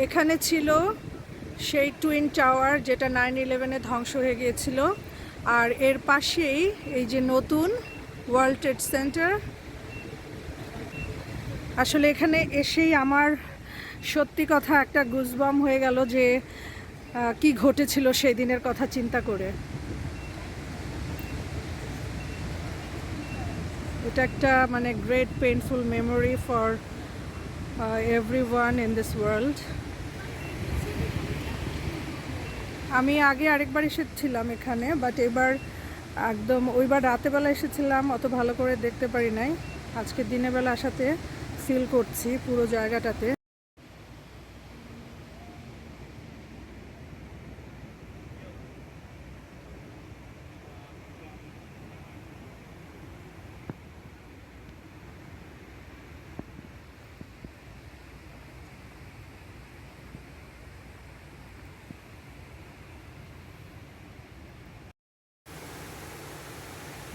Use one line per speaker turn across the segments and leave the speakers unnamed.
এখানে ছিল সেই টুইন টাওয়ার যেটা 9/11-এ ধ্বংস হয়ে গিয়েছিল, আর এর পাশেই এই যে নতুন ওয়ার্ল্ড ট্রেড সেন্টার। আসলে এখানে এসেই আমার সত্যি কথা একটা গুজবাম হয়ে গেল যে কি ঘটেছিল সেই দিনের কথা চিন্তা করে। এটা একটা মানে great painful memory for everyone in this world. আমি আগে আরেকবার এসেছিলাম এখানে, বাট এবার একদম ওইবার রাতেবেলা এসেছিলাম, অত ভালো করে দেখতে পারি নাই। আজকে দিনের বেলা আসাতে ফিল করছি পুরো জায়গাটাতে।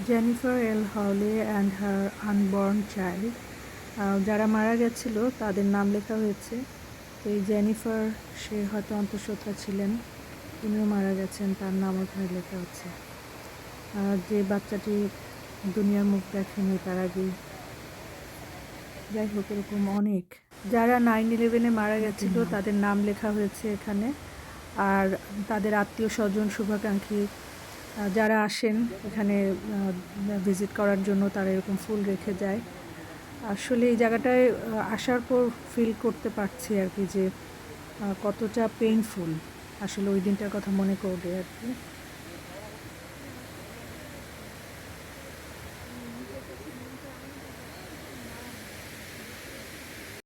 জেনিফার এল হলে অ্যান্ড হার আনবর্ন চাইল্ড, যারা মারা গেছিল তাদের নাম লেখা হয়েছে। তো এই জেনিফার, সে হয়তো অন্তঃসত্ত্বা ছিলেন, উনিও মারা গেছেন, তার নাম ওখানে লেখা হচ্ছে। যে বাচ্চাটি দুনিয়ার মুখ দেখেনি তার আগেই। যাই হোক, এরকম অনেক যারা 9/11-এ মারা গেছিল তাদের নাম লেখা হয়েছে এখানে। আর তাদের আত্মীয় স্বজন, শুভাকাঙ্ক্ষী যারা আসেন এখানে ভিজিট করার জন্য, তারা এরকম ফুল রেখে যায়। আসলে এই জায়গাটায় আসার পর ফিল করতে পারছি আর কি যে কতটা পেইনফুল আসলে ওই দিনটার কথা মনে করলে আর কি।